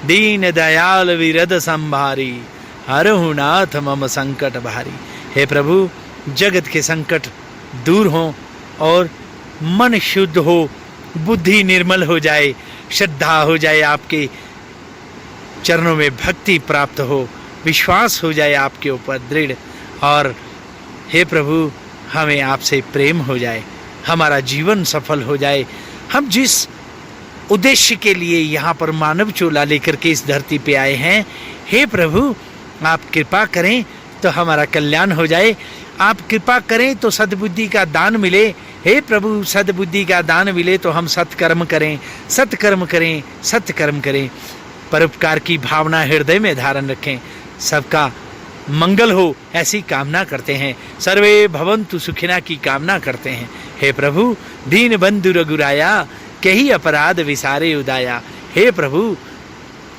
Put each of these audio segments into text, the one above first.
दीन दयाल विरद संभारी, हरहु नाथ मम संकट भारी। हे प्रभु, जगत के संकट दूर हो और मन शुद्ध हो, बुद्धि निर्मल हो जाए, श्रद्धा हो जाए, आपके चरणों में भक्ति प्राप्त हो, विश्वास हो जाए आपके ऊपर दृढ़, और हे प्रभु हमें आपसे प्रेम हो जाए, हमारा जीवन सफल हो जाए। हम जिस उद्देश्य के लिए यहाँ पर मानव चोला लेकर के इस धरती पे आए हैं, हे प्रभु आप कृपा करें तो हमारा कल्याण हो जाए, आप कृपा करें तो सद्बुद्धि का दान मिले। हे प्रभु, सद्बुद्धि का दान मिले तो हम सत्कर्म करें, सत्कर्म करें, सत्कर्म करें, परोपकार की भावना हृदय में धारण रखें, सबका मंगल हो ऐसी कामना करते हैं, सर्वे भवन्तु सुखिना की कामना करते हैं। हे प्रभु, दीन बंधु रघुराया, कही अपराध विसारे उदाया। हे प्रभु,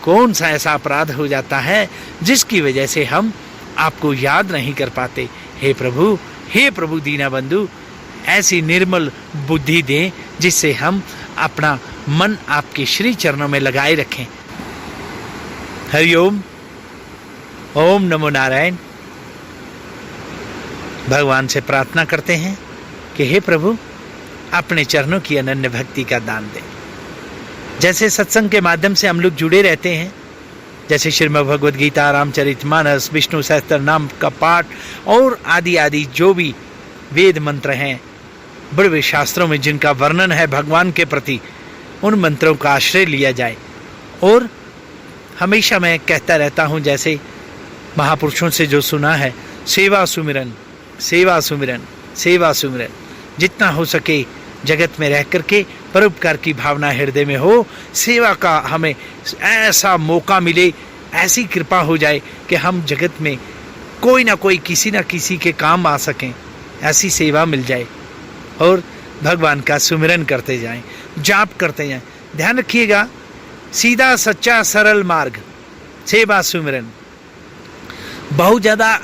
कौन सा ऐसा अपराध हो जाता है जिसकी वजह से हम आपको याद नहीं कर पाते। हे प्रभु दीना बंधु, ऐसी निर्मल बुद्धि दें जिससे हम अपना मन आपके श्री चरणों में लगाए रखें। हरिओम, ओम नमो नारायण। भगवान से प्रार्थना करते हैं कि हे प्रभु अपने चरणों की अनन्य भक्ति का दान दें। जैसे सत्संग के माध्यम से हम लोग जुड़े रहते हैं, जैसे श्रीमद् भगवद गीता, रामचरितमानस, विष्णु सहस्त्र नाम का पाठ और आदि आदि जो भी वेद मंत्र हैं, बड़े शास्त्रों में जिनका वर्णन है भगवान के प्रति, उन मंत्रों का आश्रय लिया जाए। और हमेशा मैं कहता रहता हूँ, जैसे महापुरुषों से जो सुना है, सेवा सुमिरन, सेवा सुमिरन, सेवा सुमिरन, जितना हो सके जगत में रह करके परोपकार की भावना हृदय में हो, सेवा का हमें ऐसा मौका मिले, ऐसी कृपा हो जाए कि हम जगत में कोई ना कोई किसी ना किसी के काम आ सकें, ऐसी सेवा मिल जाए और भगवान का सुमिरन करते जाएं, जाप करते जाएं। ध्यान रखिएगा, सीधा सच्चा सरल मार्ग सेवा सुमिरन। बहुत ज़्यादा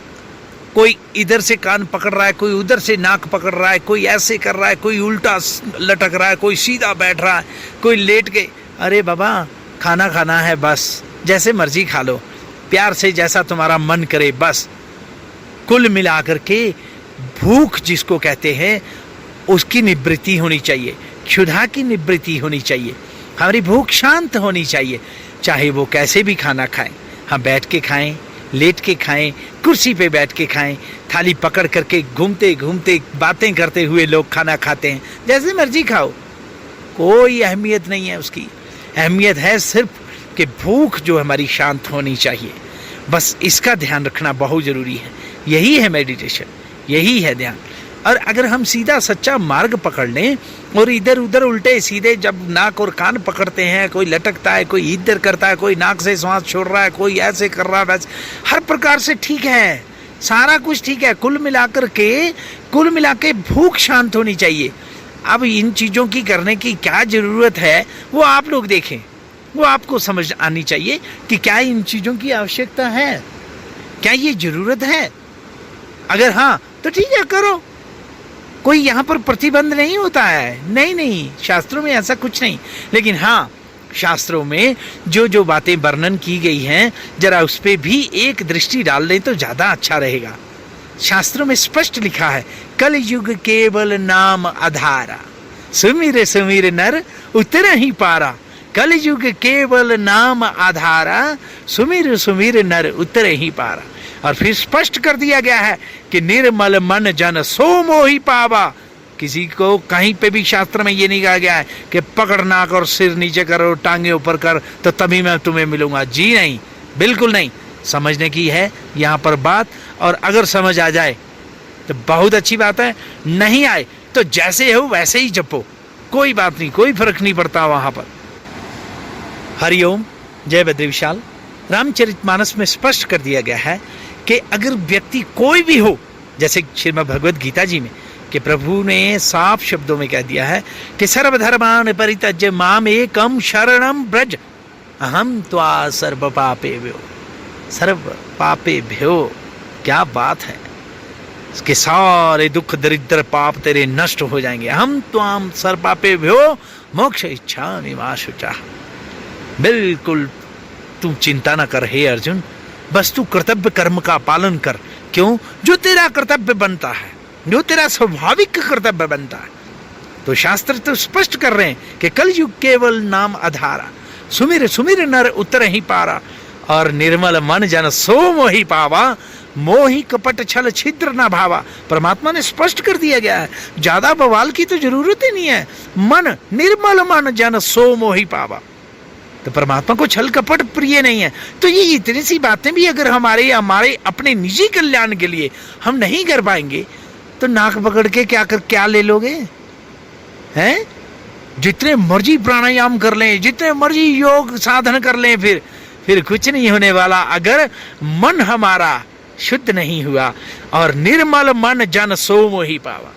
कोई इधर से कान पकड़ रहा है, कोई उधर से नाक पकड़ रहा है, कोई ऐसे कर रहा है, कोई उल्टा लटक रहा है, कोई सीधा बैठ रहा है, कोई लेट के। अरे बाबा, खाना खाना है बस, जैसे मर्जी खा लो, प्यार से जैसा तुम्हारा मन करे बस। कुल मिलाकर के भूख जिसको कहते हैं उसकी निवृत्ति होनी चाहिए, क्षुधा की निवृत्ति होनी चाहिए, हमारी भूख शांत होनी चाहिए। चाहे वो कैसे भी खाना खाएं, हम बैठ के खाएं, लेट के खाएं, कुर्सी पे बैठ के खाएं, थाली पकड़ करके घूमते घूमते बातें करते हुए लोग खाना खाते हैं। जैसे मर्जी खाओ, कोई अहमियत नहीं है उसकी। अहमियत है सिर्फ कि भूख जो हमारी शांत होनी चाहिए, बस इसका ध्यान रखना बहुत ज़रूरी है। यही है मेडिटेशन, यही है ध्यान। और अगर हम सीधा सच्चा मार्ग पकड़ लें और इधर उधर उल्टे सीधे जब नाक और कान पकड़ते हैं, कोई लटकता है, कोई इधर करता है, कोई नाक से श्वास छोड़ रहा है, कोई ऐसे कर रहा है, वैसे हर प्रकार से ठीक है, सारा कुछ ठीक है। कुल मिला के भूख शांत होनी चाहिए। अब इन चीज़ों की करने की क्या ज़रूरत है वो आप लोग देखें, वो आपको समझ आनी चाहिए कि क्या इन चीज़ों की आवश्यकता है, क्या ये ज़रूरत है। अगर हाँ तो ठीक है, करो, कोई यहाँ पर प्रतिबंध नहीं होता है। नहीं, शास्त्रों में ऐसा कुछ नहीं। लेकिन हाँ, शास्त्रों में जो जो बातें वर्णन की गई हैं, जरा उस पर भी एक दृष्टि डाल दें तो ज़्यादा अच्छा रहेगा। शास्त्रों में स्पष्ट लिखा है, कल युग केवल नाम आधारा, सुमिर सुमिर नर उतर ही पारा। कल युग केवल नाम आधारा, सुमिर सुमिर नर उतर ही पारा। और फिर स्पष्ट कर दिया गया है कि निर्मल मन जन सो मोहि पावा। किसी को कहीं पे भी शास्त्र में ये नहीं कहा गया है कि पकड़ नाक और सिर नीचे करो, टांगे ऊपर कर तो तभी मैं तुम्हें मिलूंगा। जी नहीं, बिल्कुल नहीं। समझने की है यहाँ पर बात, और अगर समझ आ जाए तो बहुत अच्छी बात है, नहीं आए तो जैसे हो वैसे ही जपो, कोई बात नहीं, कोई फर्क नहीं पड़ता वहाँ पर। हरिओम, जय बद्री विशाल। रामचरितमानस में स्पष्ट कर दिया गया है कि अगर व्यक्ति कोई भी हो, जैसे श्रीमद् भगवद गीता जी में कि प्रभु ने साफ शब्दों में कह दिया है कि सर्वधर्मान् परित्यज्य माम एकम शरणम ब्रज अहम त्वा सर्व पापेभ्यो, सर्व पापेभ्यो। क्या बात है, इसके सारे दुख दरिद्र पाप तेरे नष्ट हो जाएंगे। हम त्वाम सर्व पापेभ्यो मोक्ष इच्छामि मा शुचः। बिल्कुल तू चिंता न कर हे अर्जुन, बस तू कर्तव्य कर्म का पालन कर। क्यों? जो तेरा कर्तव्य बनता है, जो तेरा स्वाभाविक कर्तव्य बनता है। तो शास्त्र तो स्पष्ट कर रहे हैं कि कलयुग केवल नाम आधारा, सुमिर सुमिर नर उतर ही पारा, और निर्मल मन जन सो मोहि पावा, मोहि कपट छल छिद्र न भावा। परमात्मा ने स्पष्ट कर दिया गया है, ज्यादा बवाल की तो जरूरत ही नहीं है। मन निर्मल मन जन सो मोहि पावा। तो परमात्मा को छल कपट प्रिय नहीं है। तो ये इतनी सी बातें भी अगर हमारे अपने निजी कल्याण के लिए हम नहीं कर पाएंगे तो नाक पकड़ के क्या ले लोगे? हैं? जितने मर्जी प्राणायाम कर लें, जितने मर्जी योग साधन कर लें, फिर कुछ नहीं होने वाला अगर मन हमारा शुद्ध नहीं हुआ। और निर्मल मन जन सो मोहि पावा,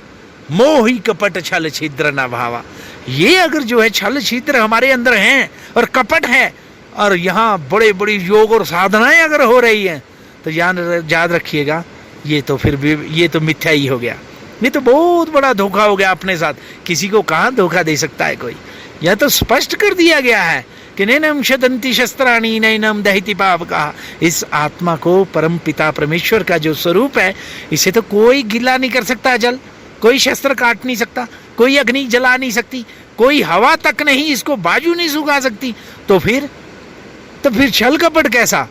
मोहि कपट छल छिद्र न भावा। ये अगर जो है छल छिद्र हमारे अंदर हैं और कपट है, और यहाँ बड़े बड़े योग और साधनाएं अगर हो रही हैं, तो याद रखिएगा ये तो मिथ्या ही हो गया। ये तो बहुत बड़ा धोखा हो गया अपने साथ। किसी को कहाँ धोखा दे सकता है कोई? यह तो स्पष्ट कर दिया गया है कि नैनम शदंति शस्त्राणी नैनम दहिति पावका। इस आत्मा को परम पिता परमेश्वर का जो स्वरूप है, इसे तो कोई गिला नहीं कर सकता जल, कोई शस्त्र काट नहीं सकता, कोई अग्नि जला नहीं सकती, कोई हवा तक नहीं इसको बाजू नहीं सुखा सकती। तो फिर छल कपट कैसा?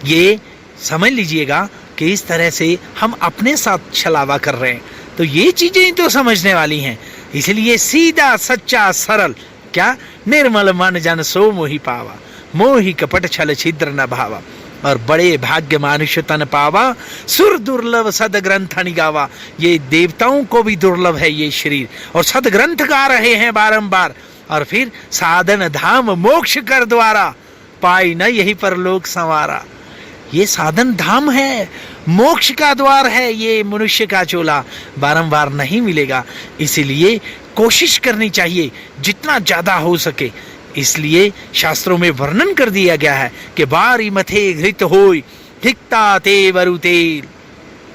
ये समझ लीजिएगा कि इस तरह से हम अपने साथ छलावा कर रहे हैं। तो ये चीजें तो समझने वाली हैं। इसलिए सीधा सच्चा सरल क्या? निर्मल मन जन सो मोहि पावा, मोहि कपट छल छिद्र न भावा। और बड़े भाग्य मानुष तन पावा, सुर दुर्लभ सद ग्रंथ गावा। ये देवताओं को भी दुर्लभ है ये शरीर, और सद ग्रंथ गा रहे हैं बारंबार। और फिर साधन धाम मोक्ष कर द्वारा, पाई न यही पर लोक संवारा। ये साधन धाम है, मोक्ष का द्वार है, ये मनुष्य का चोला बारंबार नहीं मिलेगा। इसीलिए कोशिश करनी चाहिए जितना ज्यादा हो सके। इसलिए शास्त्रों में वर्णन कर दिया गया है कि बारी मथे घृत होय, धिकता ते वरुतेल,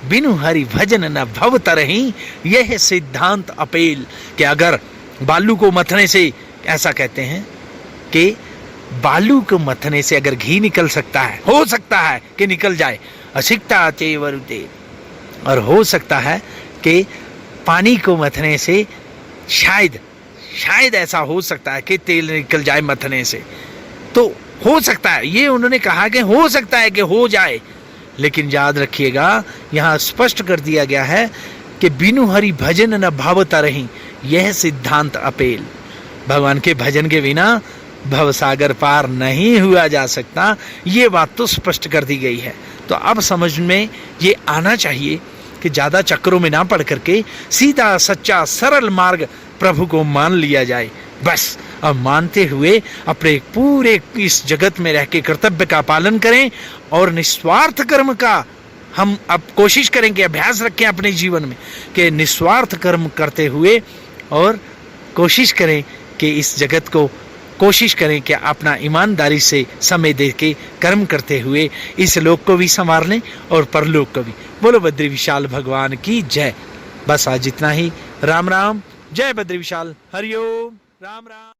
बिनु हरि भजन न भव तरही, यह सिद्धांत अपेल। कि अगर बालू को मथने से, ऐसा कहते हैं कि बालू को मथने से अगर घी निकल सकता है, हो सकता है कि निकल जाए, असिकता ते वरुतेल, और हो सकता है कि पानी को मथने से शायद ऐसा हो सकता है कि तेल निकल जाए मथने से। तो हो सकता है, ये उन्होंने कहा कि हो सकता है कि हो जाए। लेकिन याद रखिएगा यहाँ स्पष्ट कर दिया गया है कि बिनु हरि भजन न भावता रही, यह सिद्धांत अपेल। भगवान के भजन के बिना भवसागर पार नहीं हुआ जा सकता, ये बात तो स्पष्ट कर दी गई है। तो अब समझ में ये आना चाहिए कि ज्यादा चक्रों में ना पड़ करके सीधा सच्चा सरल मार्ग प्रभु को मान लिया जाए बस। अब मानते हुए अपने पूरे इस जगत में रह के कर्तव्य का पालन करें, और निस्वार्थ कर्म का हम अब कोशिश करेंगे, अभ्यास रखें अपने जीवन में कि निस्वार्थ कर्म करते हुए, और कोशिश करें कि इस जगत को कोशिश करें कि अपना ईमानदारी से समय दे के कर्म करते हुए इस लोक को भी संवार लें और परलोक को भी। बोलो बद्री विशाल भगवान की जय। बस आज इतना ही। राम राम, जय बद्री विशाल, हरिओम, राम राम।